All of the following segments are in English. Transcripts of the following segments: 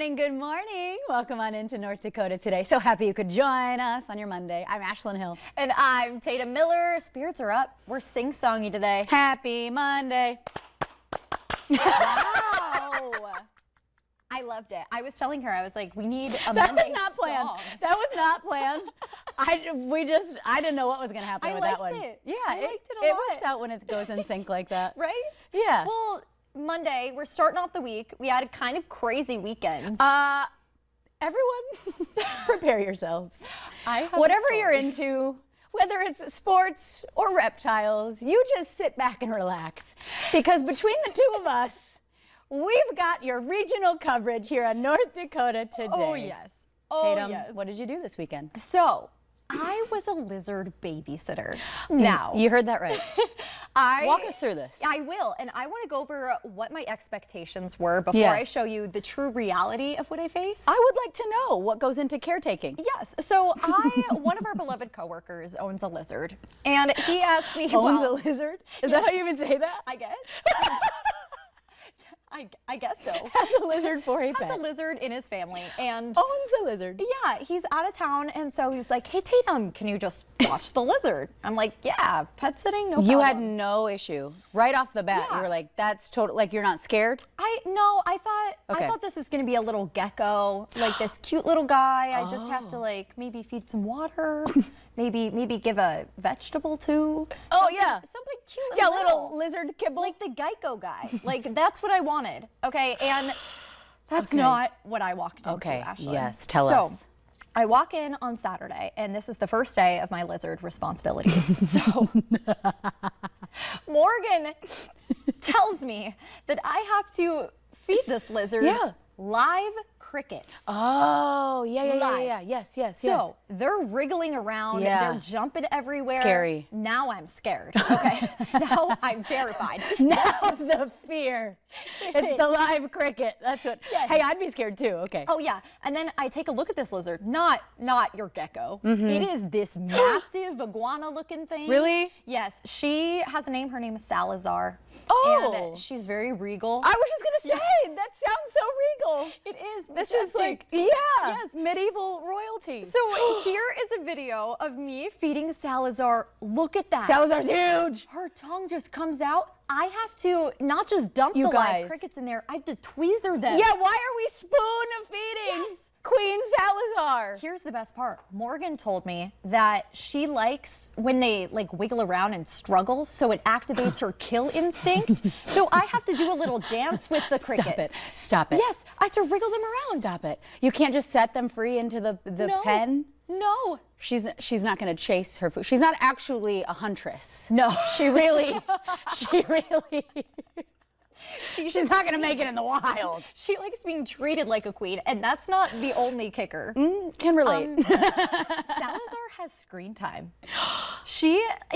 morning, good morning. Welcome on into North Dakota Today. So happy you could join us on your Monday. I'm Ashlyn Hill. And I'm Tatum Miller. Spirits are up. We're sing-songy today. Happy Monday. Wow. I loved it. I was telling her, I was like, we need a Monday song. That was not planned. That was not planned. I didn't know what was going to happen with that one. I liked it. Yeah, I liked it a lot. It works out when it goes in sync like that. Right? Yeah. Well, Monday, we're starting off the week. We had a kind of crazy weekend. Everyone, prepare yourselves. Whatever you're into, whether it's sports or reptiles, you just sit back and relax. Because between the two of us, we've got your regional coverage here on North Dakota Today. Oh, yes. Oh, Tatum, yes. what did you do this weekend? So, I was a lizard babysitter. Now, you heard that right. Walk us through this. I will, and I want to go over what my expectations were before I show you the true reality of what I faced. I would like to know what goes into caretaking. Yes, so one of our beloved coworkers owns a lizard, and he asked me, owns a lizard? Is that how you even say that? I guess. I guess so. Has a lizard for a pet. Has a lizard in his family and owns a lizard. Yeah, he's out of town, and so he was like, "Hey Tatum, can you just watch the lizard?" I'm like, "Yeah, pet sitting, no problem." You had no issue right off the bat. Yeah. You were like, "That's total." Like you're not scared. I thought this was gonna be a little gecko, like this cute little guy. I just have to like maybe feed some water, maybe give a vegetable to. Oh something, yeah, something cute. Yeah, and little lizard kibble. like the Geico guy. Like that's what I wanted. Okay, and that's not what I walked into. Okay, Ashlyn. yes, tell us. So I walk in on Saturday, and this is the first day of my lizard responsibilities. So Morgan tells me that I have to feed this lizard live crickets. Oh, yeah. Yes. So they're wriggling around, they're jumping everywhere. Scary. Now I'm scared. Okay. Now I'm terrified. Now the fear. It's the live cricket. That's what. Yes. Hey, I'd be scared too. Okay. Oh yeah. And then I take a look at this lizard. Not your gecko. It is this massive iguana looking thing. Really? Yes. She has a name. Her name is Salazar. Oh. And she's very regal. I was just gonna say that sounds so regal. It is. This is like Yes. medieval royalty. So here is a video of me feeding Salazar. Look at that. Salazar's huge. Her tongue just comes out. I have to not just dump the live crickets in there. I have to tweezer them. Yeah, why are we spoon feeding Queen Salazar? Here's the best part. Morgan told me that she likes when they like wiggle around and struggle, so it activates her kill instinct. So I have to do a little dance with the crickets. Stop it. Yes, I have to wriggle them around. Stop it. You can't just set them free into the pen? No. She's not going to chase her food. She's not actually a huntress. No. She's not going to make it in the wild. She likes being treated like a queen, and that's not the only kicker. Can relate. Salazar has screen time.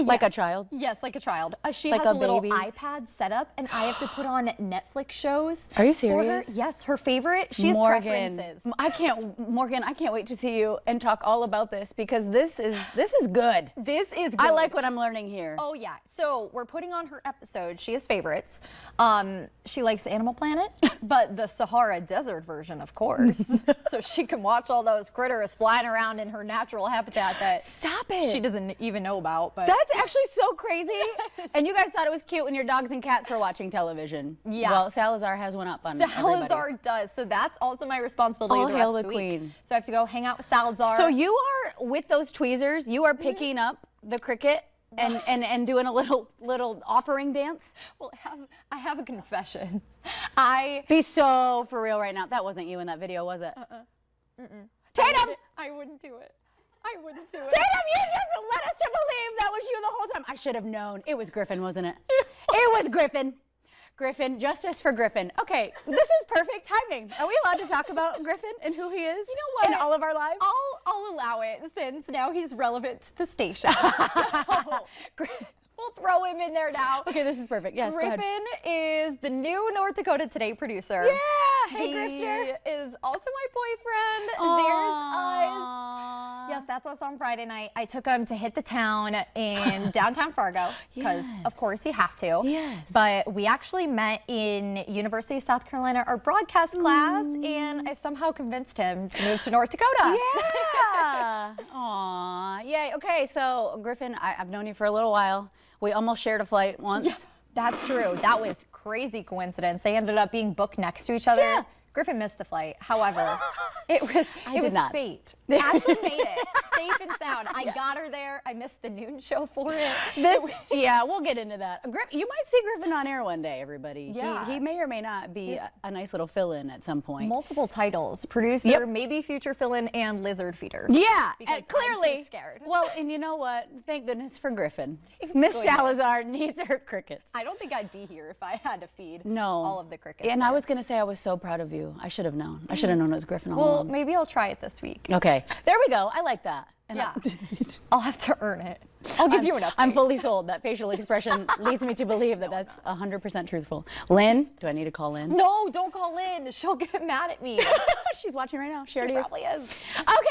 Like a child? Yes, like a child. She Like has a a little baby? iPad set up, and I have to put on Netflix shows. Are you for her. serious? Yes, her favorite. She has preferences. Morgan, I can't wait to see you and talk all about this because this is good. This is good. I like what I'm learning here. Oh yeah. So we're putting on her episode. She has favorites. She likes Animal Planet, but the Sahara Desert version, of course. So she can watch all those critters flying around in her natural habitat that Stop it. she doesn't even know about. But That's actually so crazy. And you guys thought it was cute when your dogs and cats were watching television. Yeah. Well, Salazar has one up on everybody. Salazar does. So that's also my responsibility All the hail rest the of the week. queen. So I have to go hang out with Salazar. So you are, with those tweezers, you are picking up the cricket and doing a little offering dance? Well, I have a confession. Be so for real right now. That wasn't you in that video, was it? Tatum! I wouldn't do it. I wouldn't do it. Tatum, you just led us to believe that was you the whole time. I should have known. It was Griffin, wasn't it? It was Griffin. Griffin, justice for Griffin. Okay, this is perfect timing. Are we allowed to talk about Griffin and who he is? You know what? In all of our lives? I'll allow it since now he's relevant to the station. So we'll throw him in there now. Okay, this is perfect. Yes, go ahead. Griffin is the new North Dakota Today producer. Hey, he Grifter. is also my boyfriend. There's us. Yes, that's us on Friday night. I took him to hit the town in downtown Fargo because, of course, you have to. Yes. But we actually met in University of South Carolina, our broadcast class, and I somehow convinced him to move to North Dakota. Yeah. Aw. Yay. Okay, so Griffin, I've known you for a little while. We almost shared a flight once. Yeah, that's true. That was crazy coincidence. They ended up being booked next to each other. Yeah. Griffin missed the flight. However, it was fate. Ashley made it safe and sound. I got her there. I missed the noon show for it. Yeah, we'll get into that. You might see Griffin on air one day, everybody. Yeah. He may or may not be a nice little fill-in at some point. Multiple titles: producer, maybe future fill-in, and lizard feeder. Yeah, because clearly. I'm too scared. Well, and you know what? Thank goodness for Griffin. Miss Salazar needs her crickets. I don't think I'd be here if I had to feed all all of the crickets. And there. I was going to say I was so proud of you. I should have known. I should have known it was Griffin all Well, along. maybe I'll try it this week. Okay, there we go. I like that. And Yeah. I'll have to earn it. I'll give you an update. I'm fully sold. That facial expression leads me to believe that that's 100% truthful. Lynn, do I need to call Lynn? No, don't call in. She'll get mad at me. She's watching right now. She She already probably is.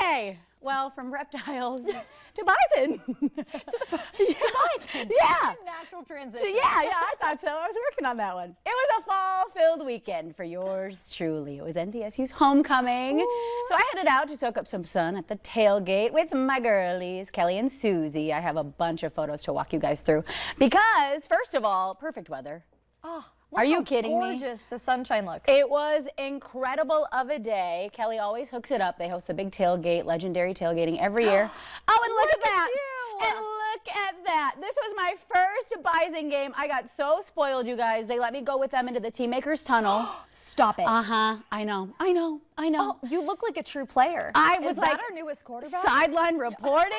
Okay. Well, from reptiles to bison. To bison. Yeah. Natural transition. Yeah, I thought so. I was working on that one. It was a fall-filled weekend for yours truly. It was NDSU's homecoming. So I headed out to soak up some sun at the tailgate with my girlies, Kelly and Susie. I have a bunch of photos to walk you guys through because, first of all, perfect weather. Oh, Are you how kidding me? gorgeous the sunshine looks. It was incredible of a day. Kelly always hooks it up. They host the big tailgate, legendary tailgating every year. Oh, and look at that. you. And look at that. This was my first Bison game. I got so spoiled, you guys. They let me go with them into the Team Makers Tunnel. Stop it. Uh-huh. I know. Oh, you look like a true player. I was Is like that our newest quarterback? sideline reporting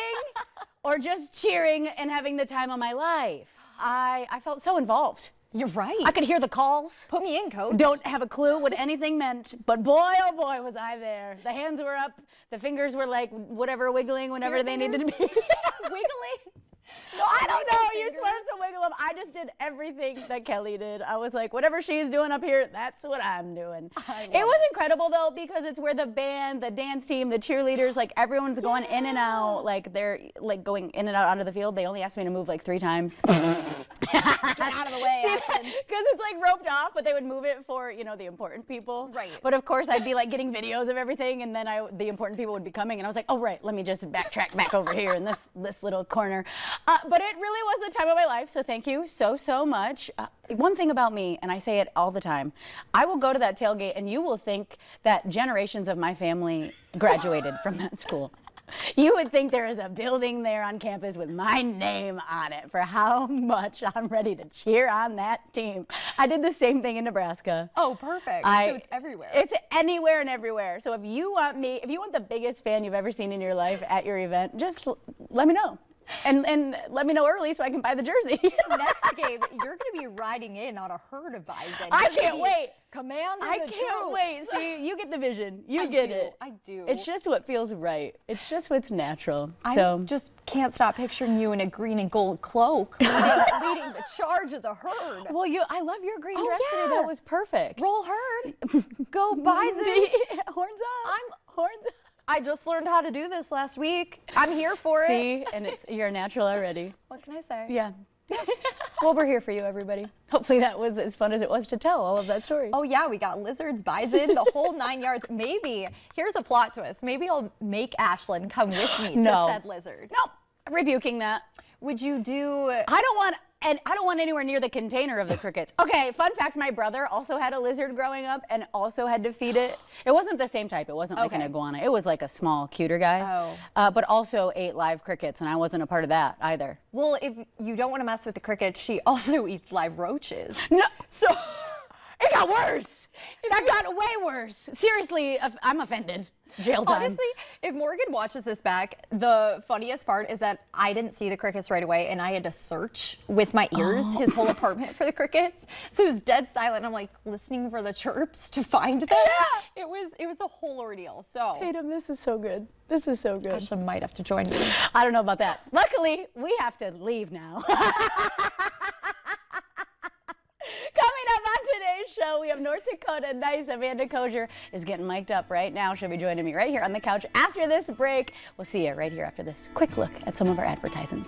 or just cheering and having the time of my life. I felt so involved. You're right. I could hear the calls. Put me in, coach. Don't have a clue what anything meant, but boy, oh boy, was I there. The hands were up, the fingers were like whatever wiggling whenever Spirit they needed to be. Wiggly. No, I don't know. You're fingers. supposed to wiggle them. I just did everything that Kelly did. I was like, whatever she's doing up here, that's what I'm doing. It was incredible though because it's where the band, the dance team, the cheerleaders, like everyone's going in and out. Like they're like going in and out onto the field. They only asked me to move like 3 times. Get out of the way, Ashton. Because it's like roped off, but they would move it for, you know, the important people. Right. But of course, I'd be like getting videos of everything, and then the important people would be coming, and I was like, oh, right, let me just backtrack back over here in this little corner. But it really was the time of my life, so thank you so much. One thing about me, and I say it all the time, I will go to that tailgate, and you will think that generations of my family graduated from that school. You would think there is a building there on campus with my name on it for how much I'm ready to cheer on that team. I did the same thing in Nebraska. Oh, perfect. So it's everywhere. It's anywhere and everywhere. So if you want the biggest fan you've ever seen in your life at your event, just let me know. And let me know early so I can buy the jersey. Next game, you're going to be riding in on a herd of bison. I can't wait. Commanding I the can't troops. wait. See, you get the vision. You I get do. it. I do. It's just what feels right. It's just what's natural. I So just can't stop picturing you in a green and gold cloak leading the charge of the herd. well, I love your green Oh, dress today. yeah. That was perfect. Roll herd. Go bison. Horns up. Horns up. I just learned how to do this last week. I'm here for it. See, and you're natural already. What can I say? Yeah. Well, we're here for you, everybody. Hopefully that was as fun as it was to tell all of that story. Oh yeah, we got lizards, bison, the whole 9 yards. Maybe, here's a plot twist. Maybe I'll make Ashlyn come with me No. to said lizard. Nope. Rebuking that. Would you do... I don't want anywhere near the container of the crickets. Okay, fun fact, my brother also had a lizard growing up and also had to feed it. It wasn't the same type. It wasn't like an Okay. iguana. It was like a small, cuter guy. But also ate live crickets, and I wasn't a part of that either. Well, if you don't want to mess with the crickets, she also eats live roaches. No, so it got worse. That got way worse. Seriously, I'm offended. Jail time. Honestly, if Morgan watches this back, the funniest part is that I didn't see the crickets right away, and I had to search with my ears his whole apartment for the crickets. So it was dead silent. I'm like listening for the chirps to find them. Yeah. It was a whole ordeal. So Tatum, this is so good. This is so good. Ashlyn might have to join me. I don't know about that. Luckily, we have to leave now. Coming up on today's show, We have North Dakota Nice. Amanda Kosher is getting mic'd up right now. She'll be joining me right here on the couch after this break. We'll see you right here after this quick look at some of our advertising.